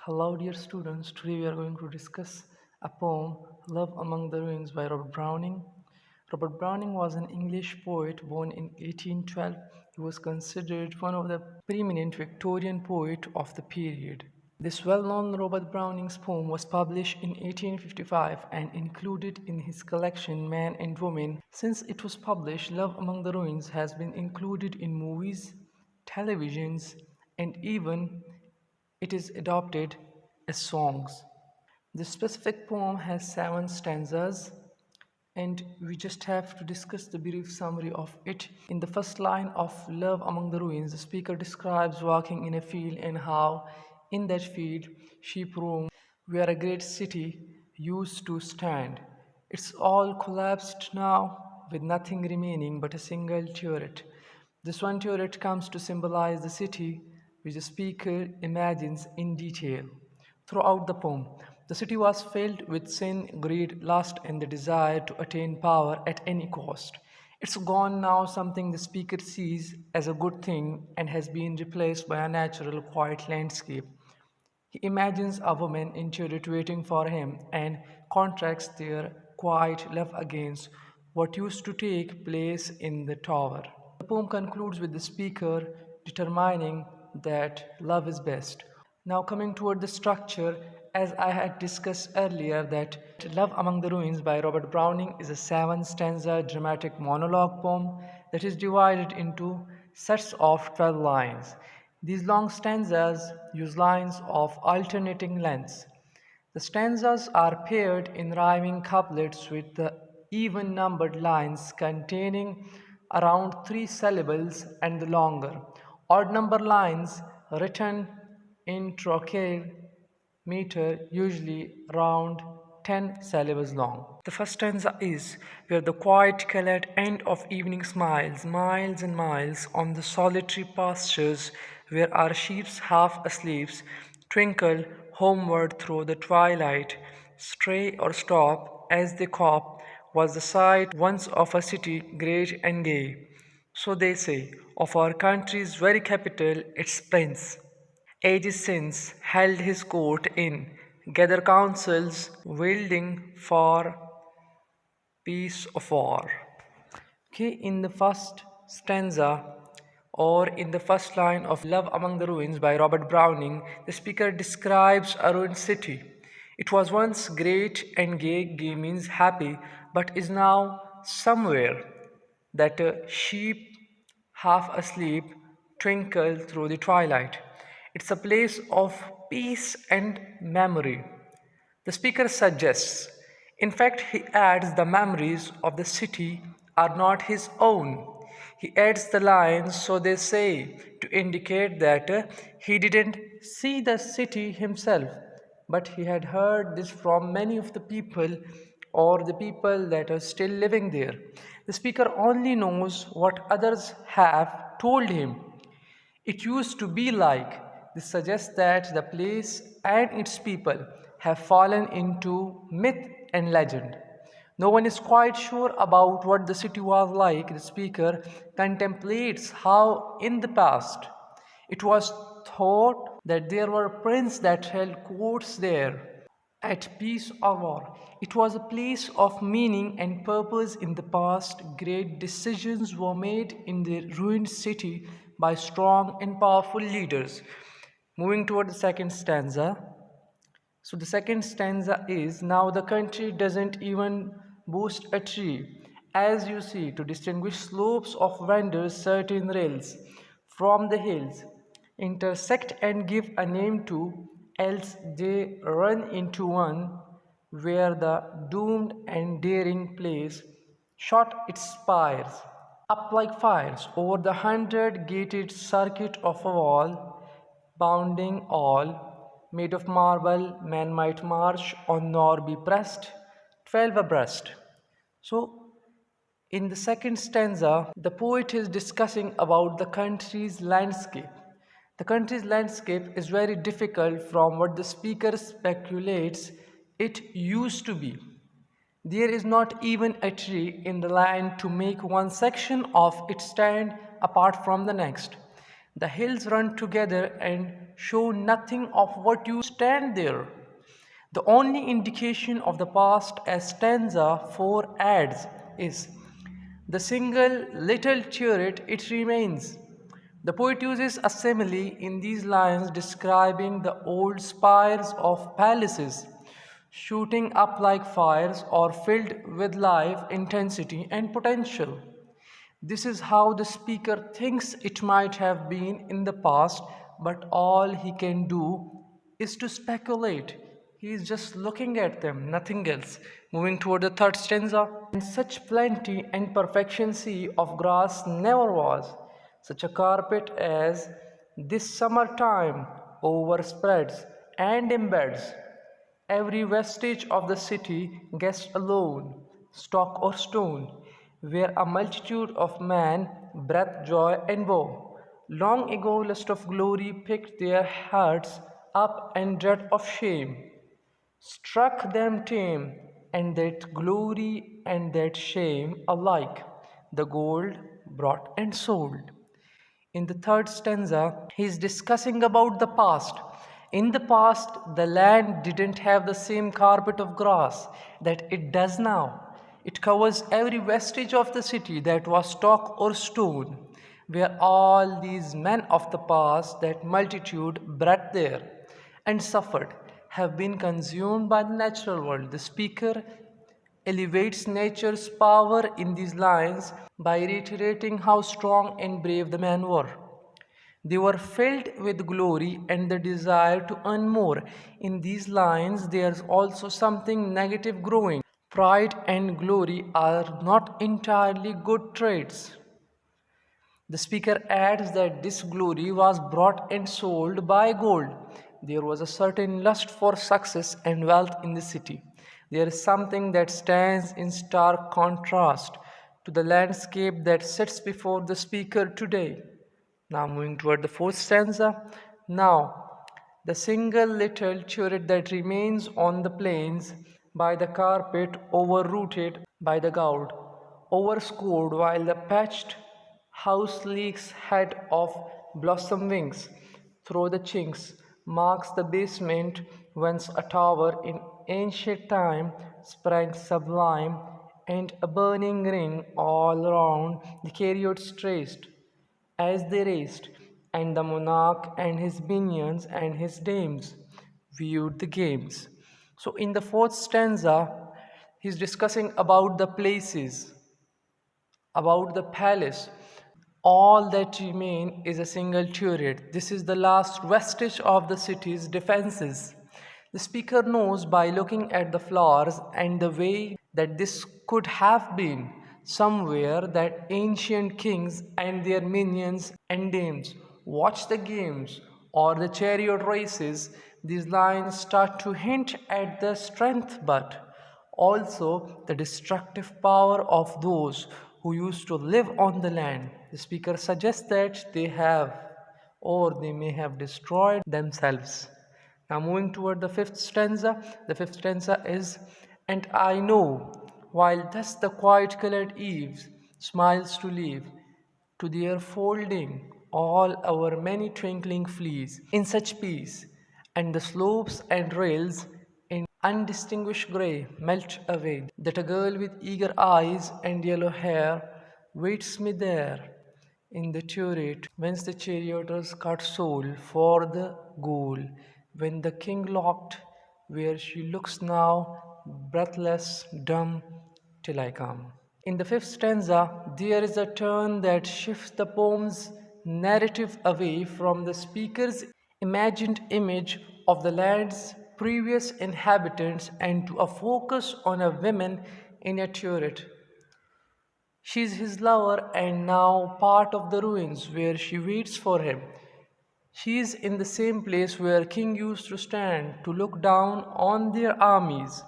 Hello, dear students. Today we are going to discuss a poem, Love Among the Ruins by Robert Browning. Robert Browning was an English poet born in 1812. He was considered one of the preeminent Victorian poets of the period. This well-known Robert Browning's poem was published in 1855 and included in his collection Man and Woman. Since it was published, Love Among the Ruins has been included in movies, televisions, and even it is adopted as songs. This specific poem has 7 stanzas, and we just have to discuss the brief summary of it. In the first line of Love Among the Ruins, the speaker describes walking in a field and how, in that field, sheep roam where a great city used to stand. It's all collapsed now, with nothing remaining but a single turret. This one turret comes to symbolize the city which the speaker imagines in detail. Throughout the poem, the city was filled with sin, greed, lust, and the desire to attain power at any cost. It's gone now, something the speaker sees as a good thing, and has been replaced by a natural, quiet landscape. He imagines a woman in turret waiting for him and contrasts their quiet love against what used to take place in the tower. The poem concludes with the speaker determining that love is best. Now, coming toward the structure, as I had discussed earlier, that Love Among the Ruins by Robert Browning is a 7 stanza dramatic monologue poem that is divided into sets of 12 lines. These long stanzas use lines of alternating lengths. The stanzas are paired in rhyming couplets with the even numbered lines containing around 3 syllables and the longer, odd number lines written in trochaic meter, usually around 10 syllables long. The first stanza is where the quiet colored end of evening smiles, miles and miles on the solitary pastures where our sheep half asleep twinkle homeward through the twilight, stray or stop as they cop, was the sight once of a city great and gay. So they say, of our country's very capital, its prince. Ages since held his court in, gather councils, wielding for peace of war. Okay, in the first stanza or in the first line of Love Among the Ruins by Robert Browning, the speaker describes a ruined city. It was once great and gay, gay means happy, but is now somewhere that a sheep half asleep twinkle through the twilight. It's a place of peace and memory. The speaker suggests, in fact, he adds the memories of the city are not his own. He adds the lines, so they say, to indicate that he didn't see the city himself, but he had heard this from many of the people or the people that are still living there. The speaker only knows what others have told him. It used to be like. This suggests that the place and its people have fallen into myth and legend. No one is quite sure about what the city was like. The speaker contemplates how, in the past, it was thought that there were princes that held courts there at peace or war. It was a place of meaning and purpose in the past. Great decisions were made in the ruined city by strong and powerful leaders. Moving toward the second stanza. So the second stanza is, now the country doesn't even boast a tree, as you see, to distinguish slopes of vendors certain rails from the hills, intersect and give a name to, else they run into one, where the doomed and daring place shot its spires up like fires over the 100-gated circuit of a wall, bounding all, made of marble, men might march on nor be pressed, 12 abreast. So, in the second stanza, the poet is discussing about the country's landscape. The country's landscape is very difficult from what the speaker speculates it used to be. There is not even a tree in the land to make one section of it stand apart from the next. The hills run together and show nothing of what you stand there. The only indication of the past, as stanza 4 adds, is the single little turret it remains. The poet uses a simile in these lines describing the old spires of palaces shooting up like fires or filled with life, intensity, and potential. This is how the speaker thinks it might have been in the past, but all he can do is to speculate. He is just looking at them, nothing else. Moving toward the third stanza. And such plenty and perfection sea of grass never was, such a carpet as this summer time overspreads and embeds every vestige of the city, guessed alone, stock or stone, where a multitude of man, breath, joy, and woe, long ago lust of glory picked their hearts up and dread of shame, struck them tame, and that glory and that shame alike, the gold brought and sold. In the third stanza, he is discussing about the past. In the past, the land didn't have the same carpet of grass that it does now. It covers every vestige of the city that was stock or stone, where all these men of the past, that multitude, bred there and suffered, have been consumed by the natural world. The speaker elevates nature's power in these lines by reiterating how strong and brave the men were. They were filled with glory and the desire to earn more. In these lines, there's also something negative growing. Pride and glory are not entirely good traits. The speaker adds that this glory was bought and sold by gold. There was a certain lust for success and wealth in the city. There is something that stands in stark contrast to the landscape that sits before the speaker today. Now, moving toward the fourth stanza. Now, the single little turret that remains on the plains by the carpet overrooted by the gout, overscored while the patched house leaks head of blossom wings through the chinks, marks the basement whence a tower in ancient time sprang sublime, and a burning ring all round the chariots traced as they raced, and the monarch and his minions and his dames viewed the games. So, in the fourth stanza, he's discussing about the places, about the palace. All that remain is a single turret. This is the last vestige of the city's defenses. The speaker knows by looking at the flowers and the way that this could have been somewhere that ancient kings and their minions and dames watch the games or the chariot races. These lines start to hint at the strength but also the destructive power of those who used to live on the land. The speaker suggests that they have or they may have destroyed themselves. Now, moving toward the fifth stanza is, and I know, while thus the quiet colored eaves smiles to leave, to their folding all our many twinkling fleas in such peace, and the slopes and rails in undistinguished grey melt away, that a girl with eager eyes and yellow hair waits me there in the turret whence the charioteers cut soul for the goal, when the king locked, where she looks now, breathless, dumb, till I come. In the fifth stanza, there is a turn that shifts the poem's narrative away from the speaker's imagined image of the land's previous inhabitants and to a focus on a woman in a turret. She is his lover and now part of the ruins where she waits for him. She is in the same place where king used to stand to look down on their armies.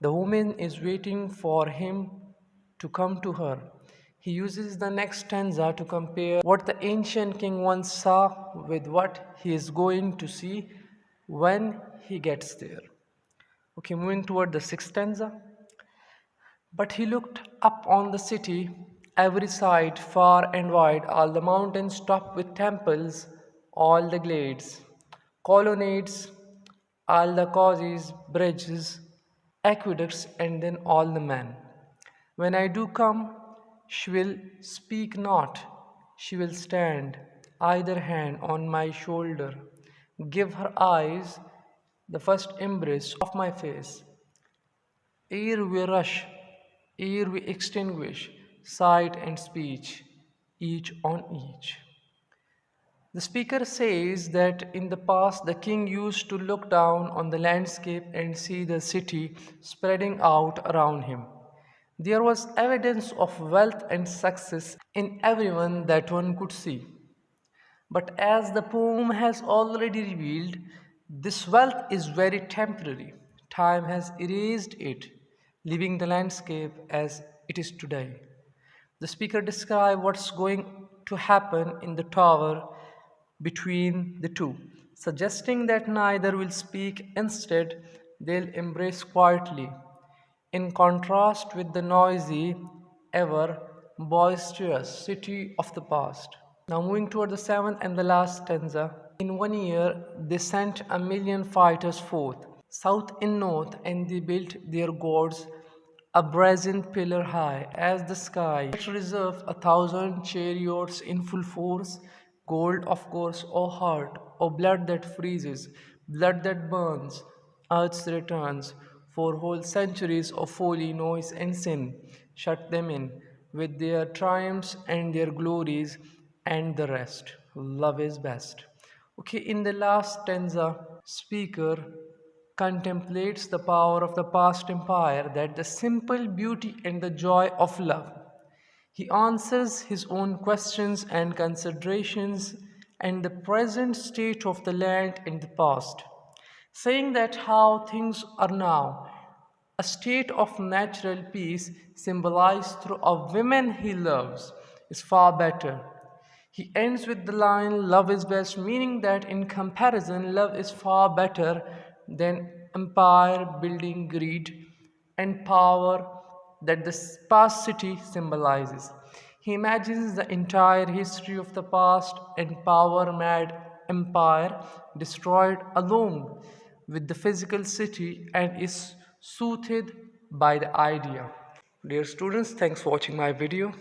The woman is waiting for him to come to her. He uses the next stanza to compare what the ancient king once saw with what he is going to see when he gets there. Okay, moving toward the sixth stanza. But he looked up on the city Every side, far and wide, all the mountains topped with temples, all the glades, colonnades, all the causeways, bridges, aqueducts, and then all the men. When I do come, she will speak not, she will stand, either hand on my shoulder, give her eyes the first embrace of my face. Ere we rush, ere we extinguish sight and speech, each on each. The speaker says that in the past the king used to look down on the landscape and see the city spreading out around him. There was evidence of wealth and success in everyone that one could see. But as the poem has already revealed, this wealth is very temporary. Time has erased it, leaving the landscape as it is today. The speaker describes what's going to happen in the tower between the two, suggesting that neither will speak, instead, they'll embrace quietly, in contrast with the noisy, ever boisterous city of the past. Now, moving toward the seventh and the last stanza. In 1 year, they sent 1,000,000 fighters forth, south and north, and they built their gods a brazen pillar high as the sky. Yet reserve 1,000 chariots in full force, gold, of course, O heart, O blood that freezes, blood that burns, earth's returns, for whole centuries of folly, noise, and sin. Shut them in with their triumphs and their glories and the rest. Love is best. Okay, in the last stanza, speaker contemplates the power of the past empire, that the simple beauty and the joy of love. He answers his own questions and considerations and the present state of the land in the past, saying that how things are now, a state of natural peace symbolized through a woman he loves, is far better. He ends with the line, love is best, meaning that in comparison, love is far better than empire building greed and power that the past city symbolizes. He imagines the entire history of the past and power mad empire destroyed alone with the physical city and is soothed by the idea. Dear students, thanks for watching my video.